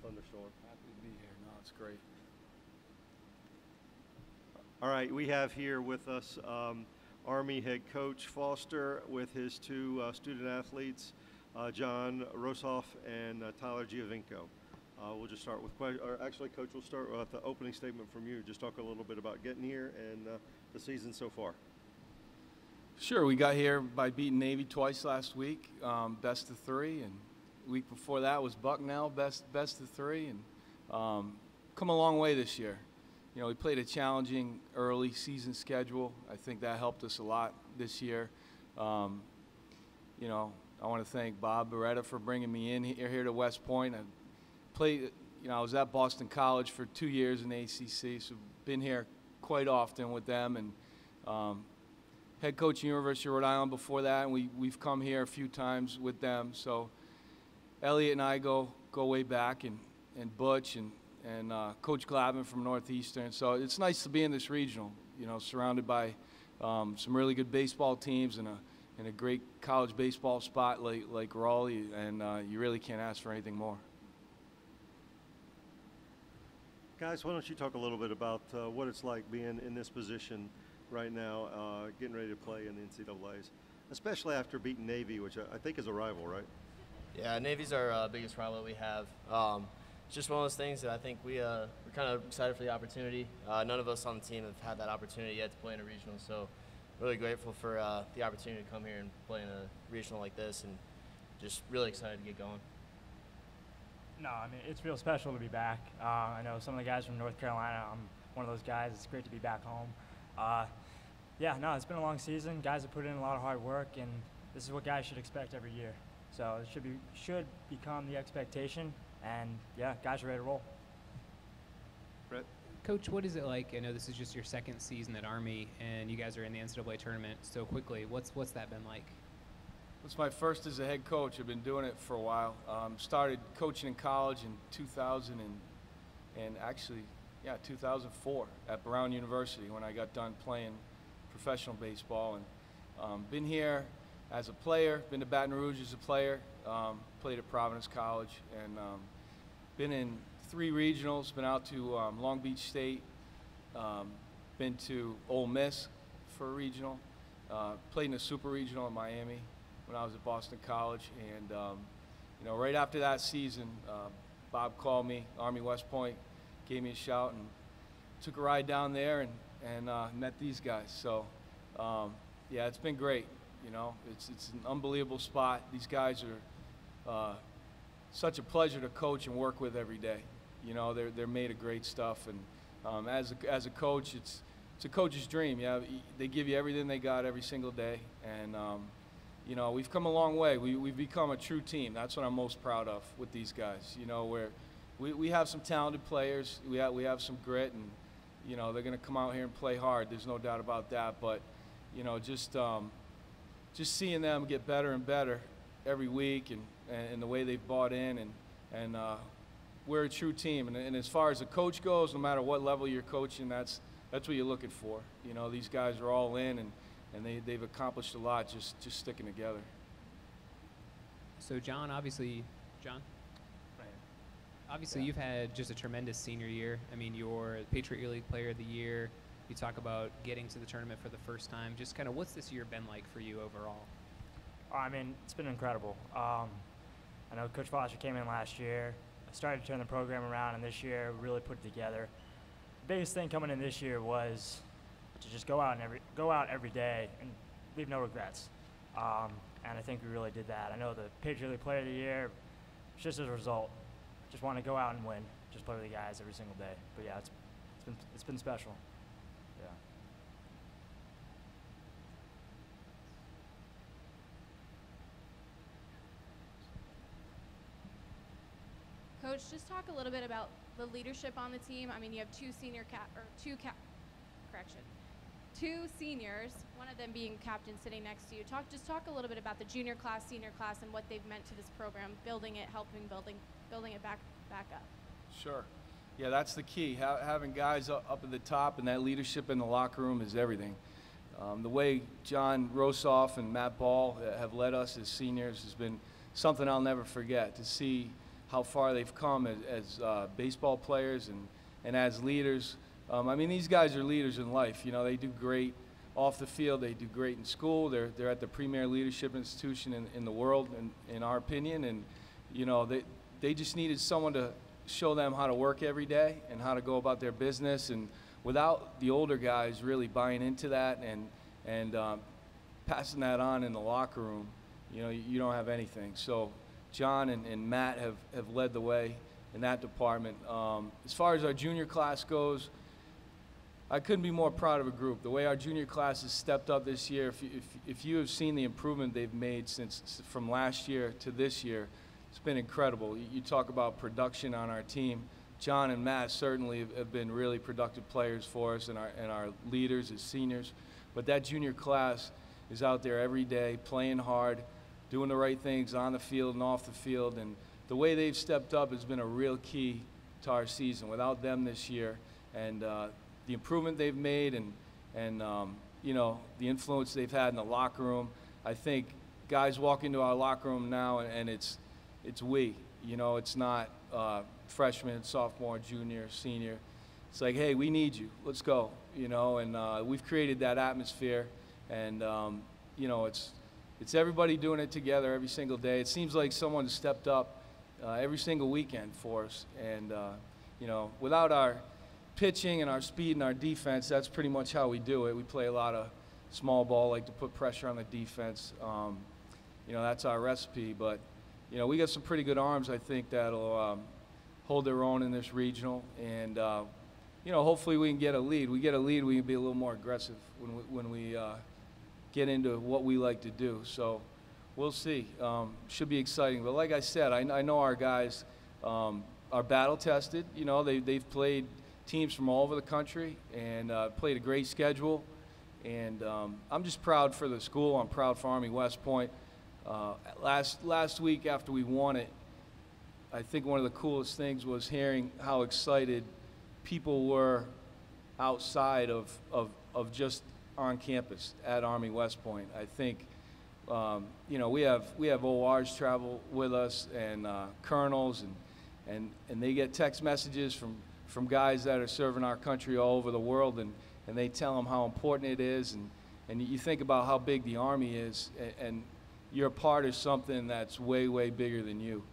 thunderstorm. Happy to be here. No, it's great. All right, we have here with us Army head coach Foster with his two student athletes, John Rosoff and Tyler Giovinco. We'll just start with, actually, Coach, we'll start with the opening statement from you. Just talk a little bit about getting here and the season so far. Sure, we got here by beating Navy twice last week, best of 3, and the week before that was Bucknell, best of 3, and come a long way this year. You know, we played a challenging early season schedule. I think that helped us a lot this year. You know, I want to thank Bob Beretta for bringing me in here to West Point. I was at Boston College for 2 years in the ACC, so been here quite often with them, and head coach at University of Rhode Island before that, and we've come here a few times with them. So Elliot and I go way back, and Butch and Coach Glavin from Northeastern. So it's nice to be in this regional, you know, surrounded by some really good baseball teams and a great college baseball spot like Raleigh, and you really can't ask for anything more. Guys, why don't you talk a little bit about what it's like being in this position right now, getting ready to play in the NCAAs, especially after beating Navy, which I think is a rival, right? Yeah, Navy's our biggest rival we have. It's just one of those things that I think we're kind of excited for the opportunity. None of us on the team have had that opportunity yet to play in a regional, so really grateful for the opportunity to come here and play in a regional like this, and just really excited to get going. No, I mean, it's real special to be back. I know some of the guys from North Carolina. I'm one of those guys. It's great to be back home. Yeah, no, it's been a long season. Guys have put in a lot of hard work, and this is what guys should expect every year. So it should become the expectation, and yeah, guys are ready to roll. Brett? Coach, what is it like? I know this is just your second season at Army, and you guys are in the NCAA tournament so quickly. What's that been like? It's my first as a head coach. I've been doing it for a while. Started coaching in college in 2000 and actually, 2004 at Brown University when I got done playing professional baseball. And been here as a player, been to Baton Rouge as a player, played at Providence College, and been in 3 regionals, been out to Long Beach State, been to Ole Miss for a regional, played in a super regional in Miami when I was at Boston College, and you know, right after that season, Bob called me, Army West Point, gave me a shout, and took a ride down there and met these guys. So yeah, it's been great. You know, it's an unbelievable spot. These guys are such a pleasure to coach and work with every day. You know, they're made of great stuff, and as a coach, it's a coach's dream. Yeah, they give you everything they got every single day, and you know, we've come a long way. We've become a true team. That's what I'm most proud of with these guys. You know, where we have some talented players. We have some grit, and you know, they're going to come out here and play hard. There's no doubt about that. But you know, just seeing them get better and better every week, and the way they've bought in, and we're a true team. And as far as the coach goes, no matter what level you're coaching, that's what you're looking for. You know, these guys are all in, and they've accomplished a lot just sticking together. So John, obviously, you've had just a tremendous senior year. I mean, you're the Patriot League Player of the Year. You talk about getting to the tournament for the first time. Just kind of what's this year been like for you overall? I mean, it's been incredible. I know Coach Foster came in last year, started to turn the program around, and this year really put it together. The biggest thing coming in this year was to just go out every day and leave no regrets. And I think we really did that. I know the Patriot League Player of the Year, just as a result, just want to go out and win, just play with the guys every single day. But yeah, it's been special. Yeah. Coach, just talk a little bit about the leadership on the team. I mean, you have two seniors, one of them being captain sitting next to you. Just talk a little bit about the junior class, senior class, and what they've meant to this program, building it back up. Sure. Yeah, that's the key. Having guys up at the top, and that leadership in the locker room is everything. The way John Rosoff and Matt Ball have led us as seniors has been something I'll never forget. To see how far they've come as baseball players and as leaders. I mean, these guys are leaders in life. You know, they do great off the field. They do great in school. They're at the premier leadership institution in the world, in our opinion. And, you know, they just needed someone to show them how to work every day and how to go about their business. And without the older guys really buying into that and passing that on in the locker room, you know, you don't have anything. So John and Matt have led the way in that department. As far as our junior class goes, I couldn't be more proud of a group. The way our junior class has stepped up this year, if you have seen the improvement they've made from last year to this year, it's been incredible. You talk about production on our team. John and Matt certainly have been really productive players for us and our leaders as seniors. But that junior class is out there every day playing hard, doing the right things on the field and off the field. And the way they've stepped up has been a real key to our season. Without them this year and the improvement they've made and you know, the influence they've had in the locker room, I think guys walk into our locker room now and it's we. You know, it's not freshman, sophomore, junior, senior. It's like, hey, we need you. Let's go. You know, and we've created that atmosphere, and you know, it's everybody doing it together every single day. It seems like someone stepped up every single weekend for us, and you know, without our pitching and our speed and our defense, that's pretty much how we do it. We play a lot of small ball, like to put pressure on the defense. You know, that's our recipe, but you know, we got some pretty good arms, I think, that'll hold their own in this regional. And, you know, hopefully we can get a lead. We get a lead, we can be a little more aggressive when we get into what we like to do. So we'll see. Should be exciting. But like I said, I know our guys are battle-tested. You know, they've played teams from all over the country and played a great schedule. And I'm just proud for the school. I'm proud for Army West Point. Last week after we won it, I think one of the coolest things was hearing how excited people were outside of just on campus at Army West Point. I think you know, we have ORs travel with us and colonels and they get text messages from guys that are serving our country all over the world and they tell them how important it is and you think about how big the Army is and you're a part of something that's way, way bigger than you.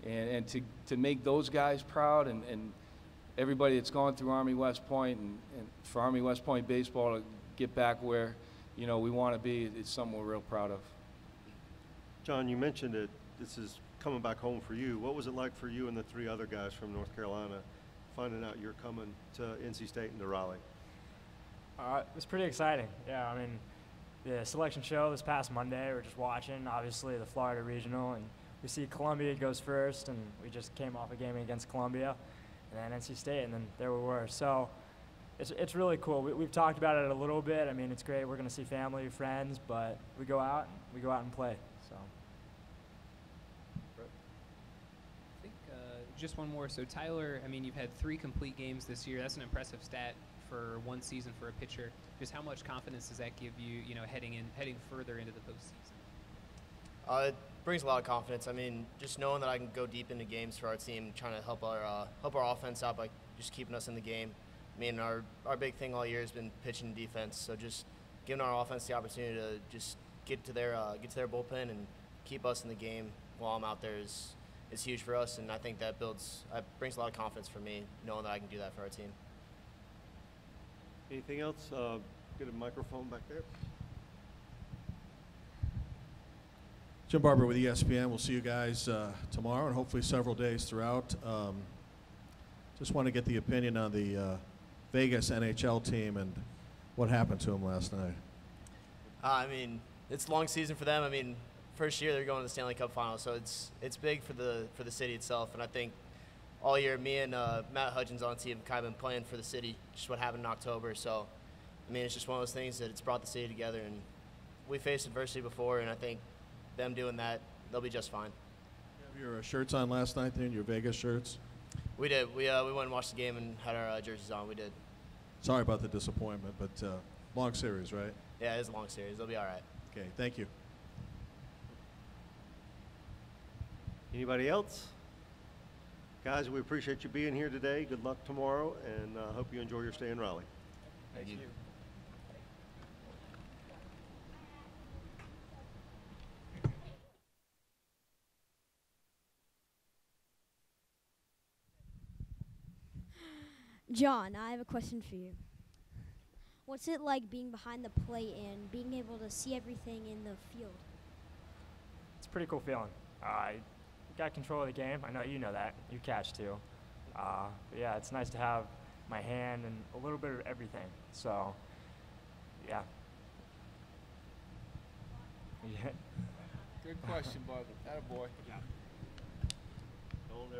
And to make those guys proud and everybody that's gone through Army West Point and for Army West Point baseball to get back where, you know, we want to be, it's something we're real proud of. John, you mentioned it. This is coming back home for you. What was it like for you and the three other guys from North Carolina finding out you're coming to NC State and to Raleigh? It was pretty exciting. Yeah, I mean, the selection show this past Monday, we're just watching, obviously, the Florida Regional, and we see Columbia goes first, and we just came off a game against Columbia, and then NC State, and then there we were. So it's really cool. We've talked about it a little bit. I mean, it's great. We're going to see family, friends, but we go out and play. So. I think just one more. So Tyler, I mean, you've had 3 complete games this year. That's an impressive stat for one season for a pitcher. Just how much confidence does that give you, you know, heading further into the postseason? It brings a lot of confidence. I mean, just knowing that I can go deep into games for our team, trying to help our offense out by just keeping us in the game. I mean, our big thing all year has been pitching and defense. So just giving our offense the opportunity to just get to their bullpen and keep us in the game while I'm out there is huge for us. And I think that brings a lot of confidence for me, knowing that I can do that for our team. Anything else? Get a microphone back there. Jim Barber with ESPN. We'll see you guys tomorrow and hopefully several days throughout. Just want to get the opinion on the Vegas NHL team and what happened to them last night. I mean, it's a long season for them. I mean, first year they're going to the Stanley Cup Final, so it's big for the city itself. And I think all year, me and Matt Hudgens on the team have kind of been playing for the city, just what happened in October. So, I mean, it's just one of those things that it's brought the city together. And we faced adversity before, and I think them doing that, they'll be just fine. You have your shirts on last night then, your Vegas shirts? We did. We went and watched the game and had our jerseys on. We did. Sorry about the disappointment, but long series, right? Yeah, it is a long series. They'll be all right. Okay, thank you. Anybody else? Guys, we appreciate you being here today. Good luck tomorrow, and hope you enjoy your stay in Raleigh. Thank you. John, I have a question for you. What's it like being behind the plate and being able to see everything in the field? It's a pretty cool feeling. I got control of the game. I know you know that. You catch too. But yeah, it's nice to have my hand and a little bit of everything. So, yeah. Yeah. Good question, Bubba. Attaboy. Don't